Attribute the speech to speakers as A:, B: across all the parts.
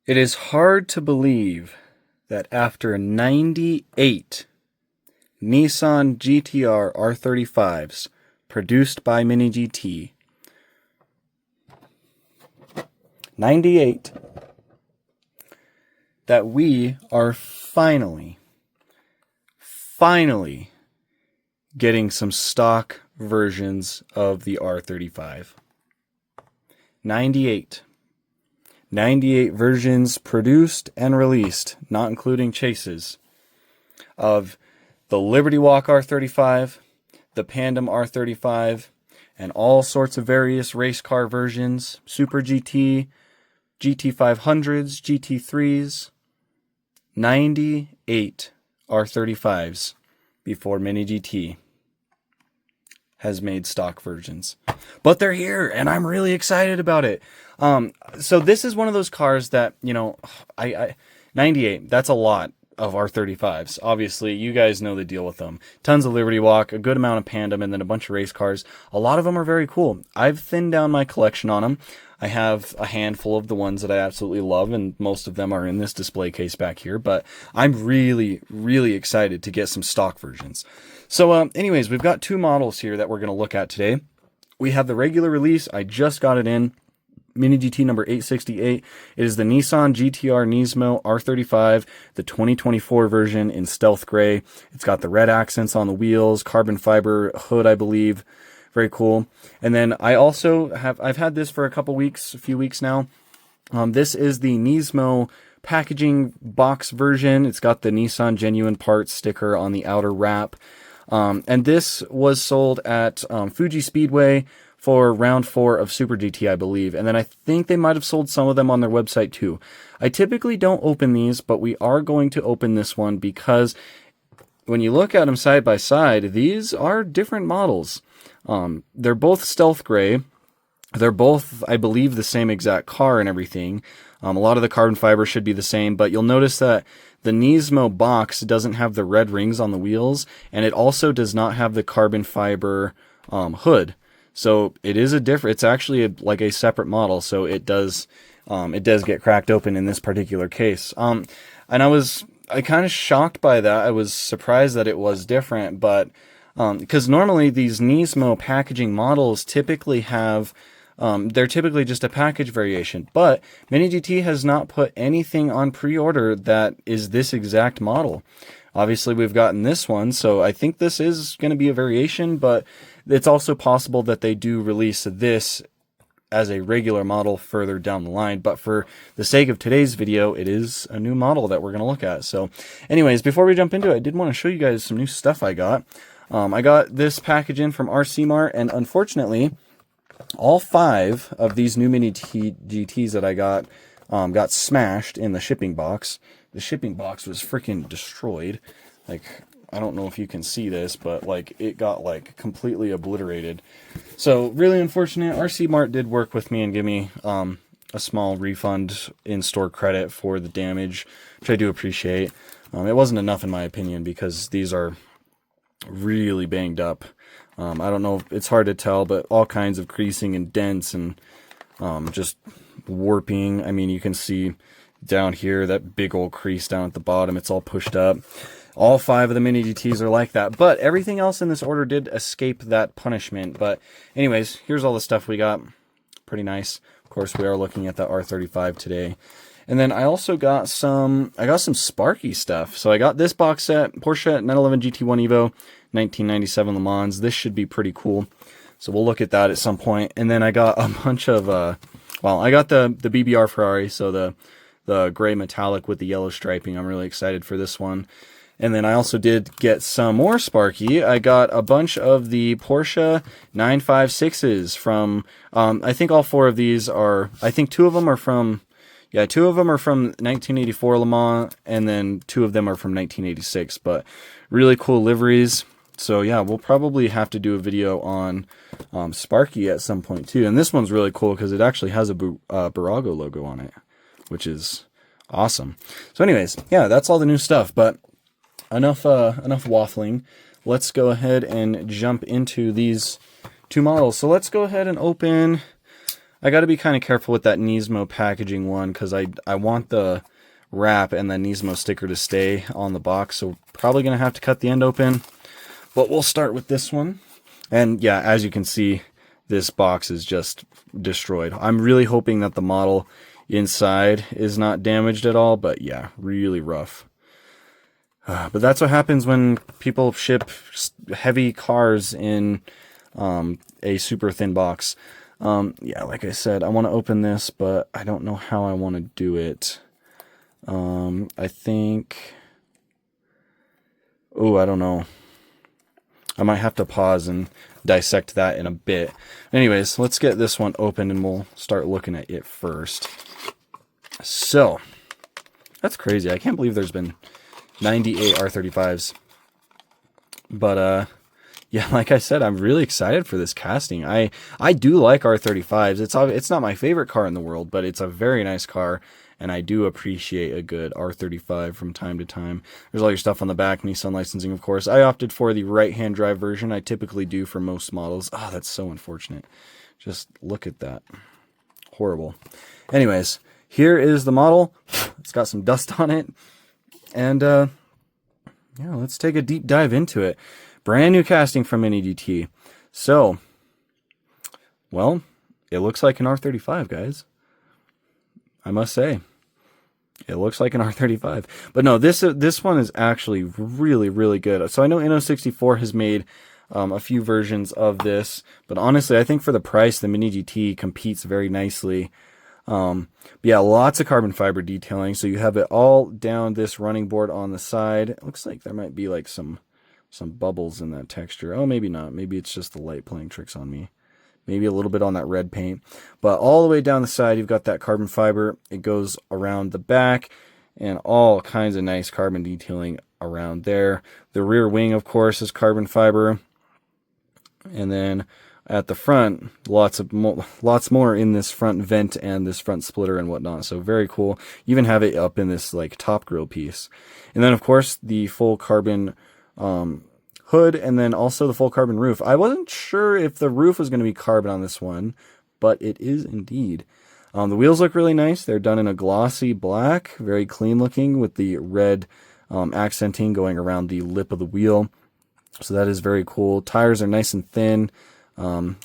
A: It is hard to believe that after 98 Nissan GTR R35s produced by Mini GT, 98, that we are finally getting some stock versions of the R35. 98 versions produced and released, not including chases, of the Liberty Walk R35, the Pandem R35, and all sorts of various race car versions, Super GT, GT500s, GT3s, 98 R35s before Mini GT has made stock versions. But they're here, and I'm really excited about it. So this is one of those cars that, 98, that's a lot of R35s. Obviously, you guys know the deal with them. Tons of Liberty Walk, a good amount of Pandem, and then a bunch of race cars. A lot of them are very cool. I've thinned down my collection on them. I have a handful of the ones that I absolutely love, and most of them are in this display case back here, but I'm really, really excited to get some stock versions. So anyways, we've got two models here that we're going to look at today. We have the regular release. I just got it in. Mini GT number 868. It is the Nissan GTR Nismo R35, the 2024 version in stealth gray. It's got the red accents on the wheels, carbon fiber hood, I believe. Very cool. And then I also I've had this for a few weeks now. This is the Nismo packaging box version. It's got the Nissan Genuine Parts sticker on the outer wrap. And this was sold at Fuji Speedway for round 4 of Super GT, I believe. And then I think they might have sold some of them on their website too. I typically don't open these, but we are going to open this one because when you look at them side by side, these are different models. They're both stealth gray. They're both, I believe, the same exact car and everything. A lot of the carbon fiber should be the same, but you'll notice that the Nismo box doesn't have the red rings on the wheels, and it also does not have the carbon fiber hood. So it is it's actually like a separate model. So it does get cracked open in this particular case. And I kind of shocked by that. I was surprised that it was different, but because normally these Nismo packaging models typically have, they're typically just a package variation, but Mini GT has not put anything on pre-order that is this exact model. Obviously, we've gotten this one, so I think this is going to be a variation, but it's also possible that they do release this as a regular model further down the line. But for the sake of today's video, it is a new model that we're going to look at. So anyways, before we jump into it, I did want to show you guys some new stuff I got. I got this package in from RC Mart, and unfortunately, all 5 of these new Mini GTs that I got smashed in the shipping box. The shipping box was freaking destroyed. Like, I don't know if you can see this, but like it got like completely obliterated. So really unfortunate. RC Mart did work with me and give me a small refund in-store credit for the damage, which I do appreciate. It wasn't enough in my opinion because these are really banged up. I don't know, it's hard to tell, but all kinds of creasing and dents and just warping. I mean, you can see down here that big old crease down at the bottom. It's all pushed up. All 5 of the Mini GTs are like that, but everything else in this order did escape that punishment. But anyways, here's all the stuff we got. Pretty nice. Of course, we are looking at the R35 today. And then I also got some Sparky stuff. So I got this box set, Porsche 911 GT1 Evo, 1997 Le Mans. This should be pretty cool. So we'll look at that at some point. And then I got a bunch of, I got the BBR Ferrari, so the gray metallic with the yellow striping. I'm really excited for this one. And then I also did get some more Sparky. I got a bunch of the Porsche 956s from, I think all 4 of these are, I think 2 of them are from 1984 Le Mans, and then 2 of them are from 1986, but really cool liveries. So yeah, we'll probably have to do a video on Sparky at some point too. And this one's really cool because it actually has a Burago logo on it, which is awesome. So anyways, yeah, that's all the new stuff, but enough waffling. Let's go ahead and jump into these 2 models. So let's go ahead and open. I got to be kind of careful with that Nismo packaging one because I want the wrap and the Nismo sticker to stay on the box. So probably going to have to cut the end open. But we'll start with this one. And yeah, as you can see, this box is just destroyed. I'm really hoping that the model inside is not damaged at all. But yeah, really rough. But that's what happens when people ship heavy cars in a super thin box. Yeah, like I said, I want to open this, but I don't know how I want to do it. I think... Oh, I don't know. I might have to pause and dissect that in a bit. Anyways, let's get this one open and we'll start looking at it first. So, that's crazy. I can't believe there's been 98 R35s. But, yeah, like I said, I'm really excited for this casting. I do like R35s. It's not my favorite car in the world, but it's a very nice car. And I do appreciate a good R35 from time to time. There's all your stuff on the back, Nissan licensing, of course. I opted for the right-hand drive version. I typically do for most models. Oh, that's so unfortunate. Just look at that. Horrible. Anyways, here is the model. It's got some dust on it. And, yeah, let's take a deep dive into it. Brand new casting from NEDT. So, well, it looks like an R35, guys. I must say, it looks like an R35. But no, this one is actually really, really good. So I know Inno64 has made a few versions of this, but honestly, I think for the price, the Mini GT competes very nicely. But yeah, lots of carbon fiber detailing. So you have it all down this running board on the side. It looks like there might be like some bubbles in that texture. Oh, maybe not. Maybe it's just the light playing tricks on me. Maybe a little bit on that red paint. But all the way down the side, you've got that carbon fiber. It goes around the back and all kinds of nice carbon detailing around there. The rear wing, of course, is carbon fiber. And then at the front, lots more in this front vent and this front splitter and whatnot. So very cool. You even have it up in this like top grill piece. And then, of course, the full carbon hood, and then also the full carbon roof. I wasn't sure if the roof was going to be carbon on this one, but it is indeed. The wheels look really nice. They're done in a glossy black, very clean looking, with the red accenting going around the lip of the wheel. So that is very cool. Tires are nice and thin.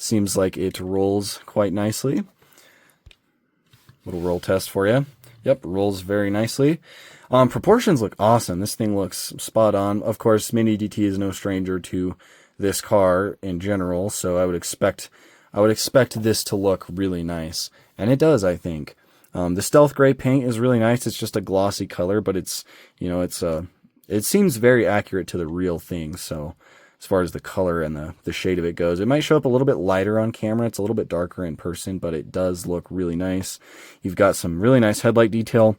A: Seems like it rolls quite nicely. Little roll test for you. Yep, rolls very nicely. Proportions look awesome. This thing looks spot on. Of course, Mini DT is no stranger to this car in general, so I would expect this to look really nice, and it does, I think. The stealth gray paint is really nice. It's just a glossy color, but it seems very accurate to the real thing. So, as far as the color and the shade of it goes, it might show up a little bit lighter on camera. It's a little bit darker in person, but it does look really nice. You've got some really nice headlight detail.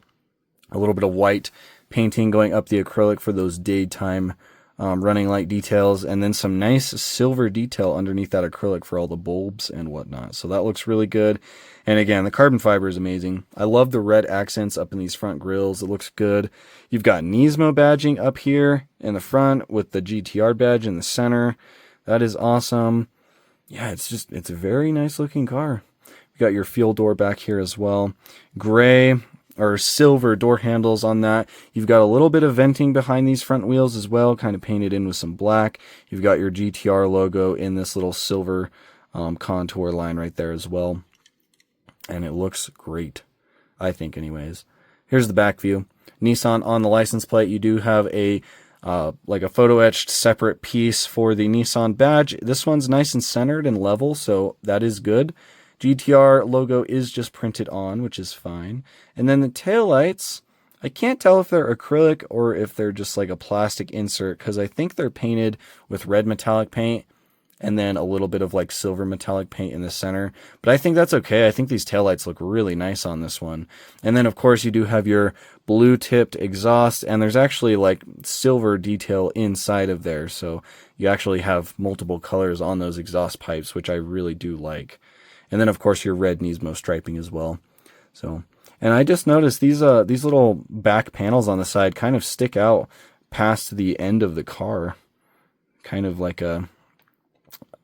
A: A little bit of white painting going up the acrylic for those daytime running light details, and then some nice silver detail underneath that acrylic for all the bulbs and whatnot. So that looks really good. And again, the carbon fiber is amazing. I love the red accents up in these front grills. It looks good. You've got Nismo badging up here in the front with the GTR badge in the center. That is awesome. Yeah, it's a very nice looking car. You got your fuel door back here as well. Gray or silver door handles on that. You've got a little bit of venting behind these front wheels as well, kind of painted in with some black. You've got your GTR logo in this little silver contour line right there as well. And it looks great, I think anyways. Here's the back view. Nissan on the license plate. You do have a like a photo etched separate piece for the Nissan badge. This one's nice and centered and level, so that is good. GTR logo is just printed on, which is fine. And then the taillights, I can't tell if they're acrylic or if they're just like a plastic insert, because I think they're painted with red metallic paint and then a little bit of like silver metallic paint in the center. But I think that's okay. I think these taillights look really nice on this one. And then, of course, you do have your blue-tipped exhaust, and there's actually like silver detail inside of there. So you actually have multiple colors on those exhaust pipes, which I really do like. And then, of course, your red Nismo striping as well. So, and I just noticed these little back panels on the side kind of stick out past the end of the car. Kind of like a,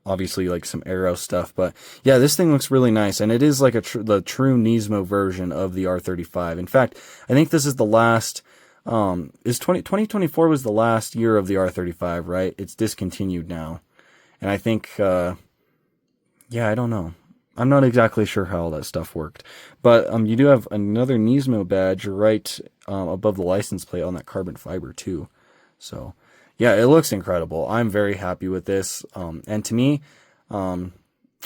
A: obviously like some aero stuff, but yeah, this thing looks really nice, and it is like the true Nismo version of the R35. In fact, I think this is the last. 2024 was the last year of the R35, right? It's discontinued now, and I think, yeah, I don't know. I'm not exactly sure how all that stuff worked, but you do have another Nismo badge right above the license plate on that carbon fiber too. So yeah, it looks incredible. I'm very happy with this. And to me, I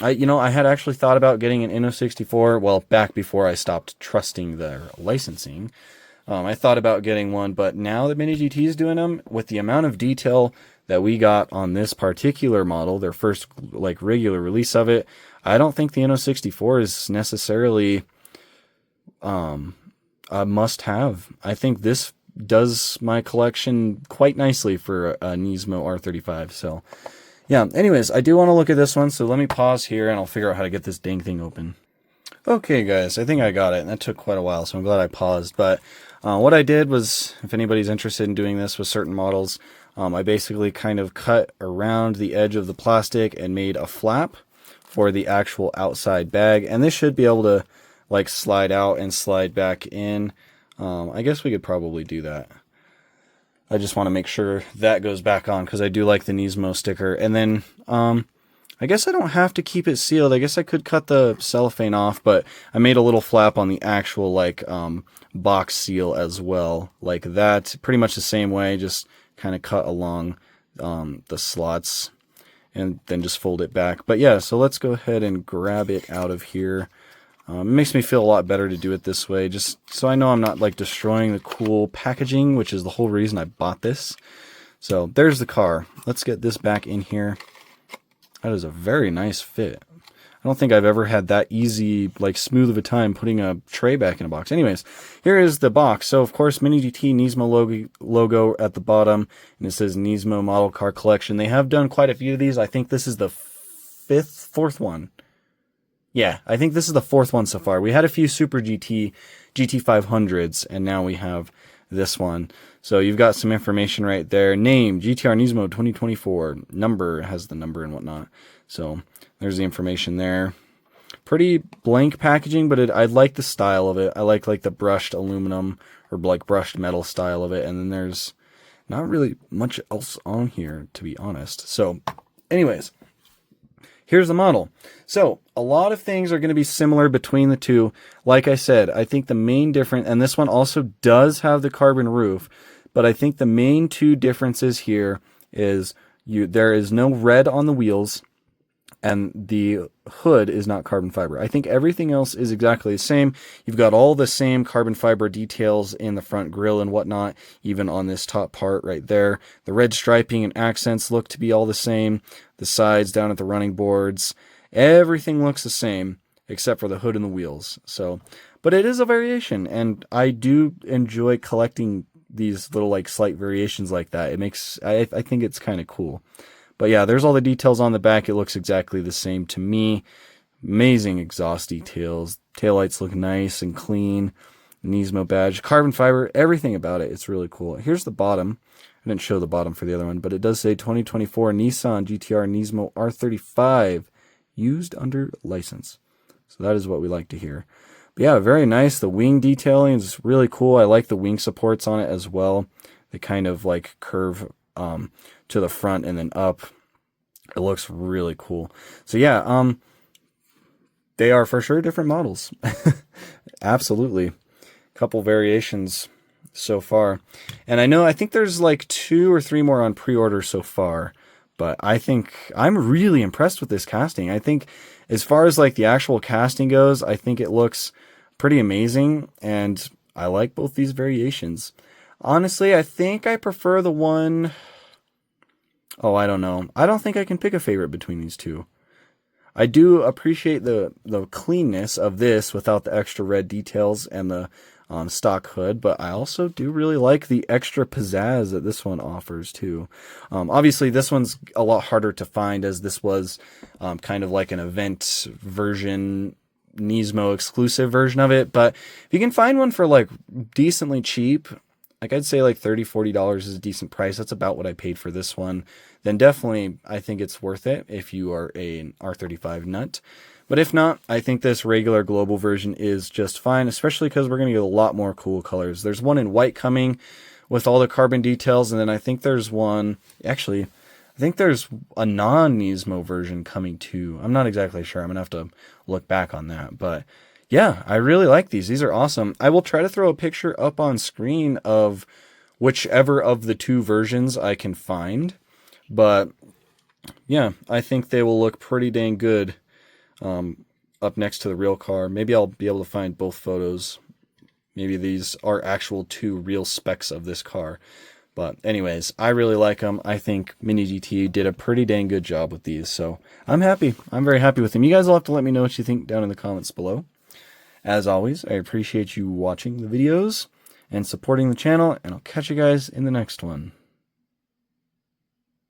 A: had actually thought about getting an Inno64. Well, back before I stopped trusting their licensing, I thought about getting one, but now that Mini GT is doing them, with the amount of detail that we got on this particular model, their first like regular release of it, I don't think the Inno64 is necessarily a must-have. I think this does my collection quite nicely for a Nismo R35. So, yeah. Anyways, I do want to look at this one, so let me pause here and I'll figure out how to get this dang thing open. Okay, guys, I think I got it, and that took quite a while, so I'm glad I paused. But what I did was, if anybody's interested in doing this with certain models, I basically kind of cut around the edge of the plastic and made a flap for the actual outside bag, and this should be able to like slide out and slide back in. I guess we could probably do that. I just want to make sure that goes back on because I do like the Nismo sticker. And then I guess I don't have to keep it sealed. I guess I could cut the cellophane off, but I made a little flap on the actual like box seal as well, like that, pretty much the same way, just kind of cut along the slots and then just fold it back. But yeah, so let's go ahead and grab it out of here. It makes me feel a lot better to do it this way, just so I know I'm not like destroying the cool packaging, which is the whole reason I bought this. So there's the car. Let's get this back in here. That is a very nice fit. I don't think I've ever had that easy, like smooth of a time putting a tray back in a box. Anyways, here is the box. So of course, Mini GT Nismo logo at the bottom, and it says Nismo Model Car Collection. They have done quite a few of these. I think this is the fourth one. Yeah, I think this is the fourth one so far. We had a few Super GT500s, and now we have this one. So you've got some information right there. Name, GTR Nismo 2024. Number, has the number and whatnot. So there's the information there. Pretty blank packaging, but I like the style of it. I like the brushed aluminum or like brushed metal style of it. And then there's not really much else on here, to be honest. So anyways, here's the model. So a lot of things are going to be similar between the two. Like I said, I think the main difference, and this one also does have the carbon roof, but I think the main two differences here is there is no red on the wheels, and the hood is not carbon fiber. I think everything else is exactly the same. You've got all the same carbon fiber details in the front grille and whatnot, even on this top part right there. The red striping and accents look to be all the same. The sides down at the running boards, everything looks the same except for the hood and the wheels. So, but it is a variation, and I do enjoy collecting these little like slight variations like that. It makes, I think it's kind of cool. But yeah, there's all the details on the back. It looks exactly the same to me. Amazing exhaust details. Taillights look nice and clean. Nismo badge, carbon fiber, everything about it. It's really cool. Here's the bottom. I didn't show the bottom for the other one, but it does say 2024 Nissan GTR Nismo R35 used under license. So that is what we like to hear. But yeah, very nice. The wing detailing is really cool. I like the wing supports on it as well. They kind of like curve to the front and then up. It looks really cool. So yeah, they are for sure different models. Absolutely. Couple variations so far. And I think there's like 2 or 3 more on pre-order so far. But I think I'm really impressed with this casting. I think as far as like the actual casting goes, I think it looks pretty amazing. And I like both these variations. Honestly, I think I prefer the one... Oh, I don't know. I don't think I can pick a favorite between these two. I do appreciate the cleanness of this without the extra red details and the stock hood, but I also do really like the extra pizzazz that this one offers too. Obviously, this one's a lot harder to find as this was kind of like an event version, Nismo exclusive version of it, but if you can find one for like decently cheap, like I'd say like $30-$40 is a decent price. That's about what I paid for this one. Then definitely I think it's worth it if you are an R35 nut. But if not, I think this regular global version is just fine, especially because we're going to get a lot more cool colors. There's one in white coming with all the carbon details, and then I think there's one, actually, I think there's a non-Nismo version coming too. I'm not exactly sure. I'm going to have to look back on that. But yeah, I really like these. These are awesome. I will try to throw a picture up on screen of whichever of the two versions I can find. But yeah, I think they will look pretty dang good up next to the real car. Maybe I'll be able to find both photos. Maybe these are actual two real specs of this car. But anyways, I really like them. I think Mini GT did a pretty dang good job with these. So I'm happy. I'm very happy with them. You guys will have to let me know what you think down in the comments below. As always, I appreciate you watching the videos and supporting the channel. And I'll catch you guys in the next one.